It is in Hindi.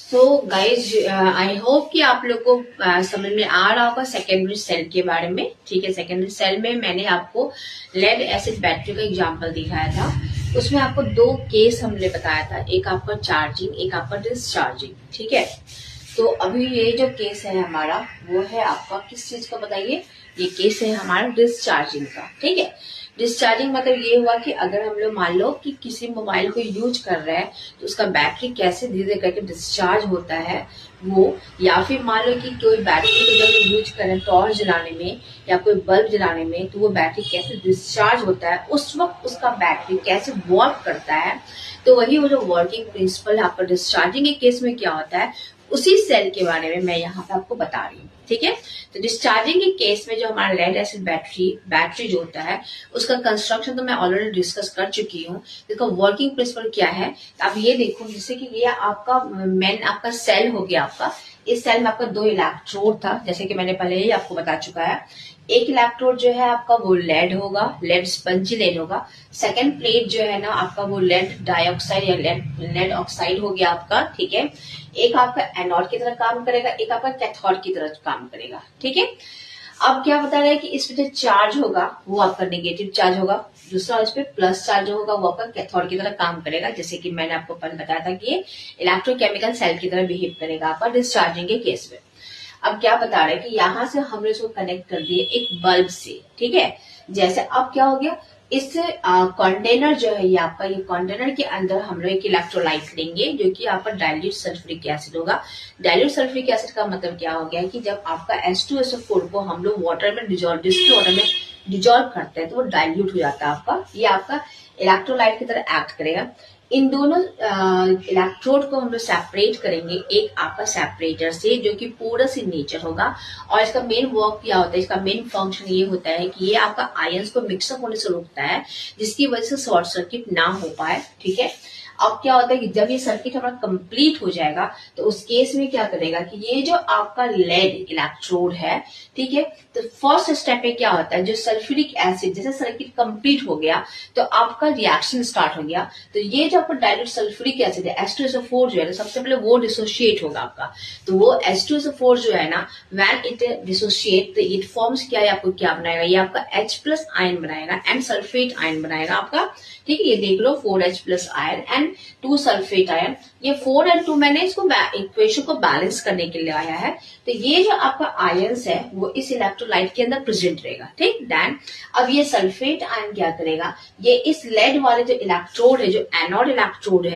सो गाइज आई होप कि आप लोग को समझ में आ रहा होगा सेकेंडरी सेल के बारे में। ठीक है, सेकेंडरी सेल में मैंने आपको लेड एसिड बैटरी का एग्जांपल दिखाया था। उसमें आपको दो केस हमने बताया था, एक आपका चार्जिंग, एक आपका डिस्चार्जिंग। ठीक है, तो अभी ये जो केस है हमारा वो है आपका किस चीज का बताइए? ये केस है हमारा डिस्चार्जिंग का। ठीक है, डिस्चार्जिंग मतलब ये हुआ कि अगर हम लोग मान लो कि किसी मोबाइल को यूज कर रहे हैं तो उसका बैटरी कैसे धीरे धीरे करके डिस्चार्ज होता है वो, या फिर मान लो कि कोई बैटरी को जब हम यूज करें टॉर्च जलाने में या कोई बल्ब जलाने में तो वो बैटरी कैसे डिस्चार्ज होता है, उस वक्त उसका बैटरी कैसे वर्क करता है। तो वही वो जो वर्किंग प्रिंसिपल है आपका डिस्चार्जिंग के केस में क्या होता है, उसी सेल के बारे में मैं यहाँ पे आपको बता रही हूँ। ठीक है, तो डिस्चार्जिंग के केस में जो हमारा लेड एसिड बैटरी जो होता है उसका कंस्ट्रक्शन तो मैं ऑलरेडी डिस्कस कर चुकी हूँ। इसका वर्किंग प्रिंसिपल क्या है आप ये देखो, जैसे कि ये आपका मेन आपका सेल हो गया। आपका इस सेल में आपका दो इलेक्ट्रोड था, जैसे कि मैंने पहले ही आपको बता चुका है। एक इलेक्ट्रोड जो है आपका वो लेड होगा, लेड स्पंजी लेड होगा। सेकेंड प्लेट जो है ना आपका वो लेड डाइऑक्साइड या लेड ऑक्साइड हो गया आपका। ठीक है, एक आपका एनोड की तरह काम करेगा, एक आपका कैथोड की तरह काम करेगा। ठीक है, अब क्या बता रहे हैं कि इस पे जो चार्ज होगा वो आपका नेगेटिव चार्ज होगा, दूसरा इस पे प्लस चार्ज होगा, वो आपका कैथोड की तरह काम करेगा। जैसे कि मैंने आपको पहले बताया था कि ये इलेक्ट्रोकेमिकल सेल की तरह बिहेव करेगा आपका डिस्चार्जिंग के केस में। अब क्या बता रहे हैं कि यहां से हमने इसको कनेक्ट कर दिए एक बल्ब से। ठीक है, जैसे अब क्या हो गया, इस कंटेनर जो है ये आपका, ये कंटेनर के अंदर हम लोग एक इलेक्ट्रोलाइट लेंगे जो कि आपका डाइल्यूट सल्फ्यूरिक एसिड होगा। डाइल्यूट सल्फ्यूरिक एसिड का मतलब क्या हो गया कि जब आपका H2SO4 को हम लोग वाटर में डिस्टिल वाटर में डिजोल्व करते हैं तो वो डाइल्यूट हो जाता है आपका। ये आपका इलेक्ट्रोलाइट की तरह एक्ट करेगा। इन दोनों इलेक्ट्रोड को हम लोग सेपरेट करेंगे एक आपका सेपरेटर से जो कि पोरस इन नेचर होगा। और इसका मेन वर्क क्या होता है, इसका मेन फंक्शन ये होता है कि ये आपका आयंस को मिक्सअप होने से रोकता है, जिसकी वजह से शॉर्ट सर्किट ना हो पाए। ठीक है, अब क्या होता है कि जब ये सर्किट हमारा कंप्लीट हो जाएगा तो उस केस में क्या करेगा कि ये जो आपका लेड इलेक्ट्रोड है, ठीक है, तो फर्स्ट स्टेप में क्या होता है, जो सल्फ्यूरिक एसिड जैसे सर्किट कंप्लीट हो गया तो आपका रिएक्शन स्टार्ट हो गया। तो ये जो आपका डाइल्यूट सल्फ्यूरिक एसिड है H2SO4 जो है सबसे पहले वो डिसोशिएट होगा आपका। तो वो H2SO4 जो है ना व्हेन इट डिसोशिएट तो इट फॉर्म्स क्या है, आपको क्या बनाएगा, ये आपका H+ आयन बनाएगा एंड सल्फेट आयन बनाएगा आपका। ठीक है, ये देख लो 4H+ ion and 2 sulphate ion. ये 4 और 2 मैंने इसको इक्वेशन को बैलेंस करने के लिए आया है। तो ये जो आपका आयंस है वो इस इलेक्ट्रोलाइट के अंदर प्रेजेंट रहेगा। ठीक, देन अब ये सल्फेट आयन क्या करेगा, ये इस लेड वाले जो इलेक्ट्रोड है, जो एनोड इलेक्ट्रोड है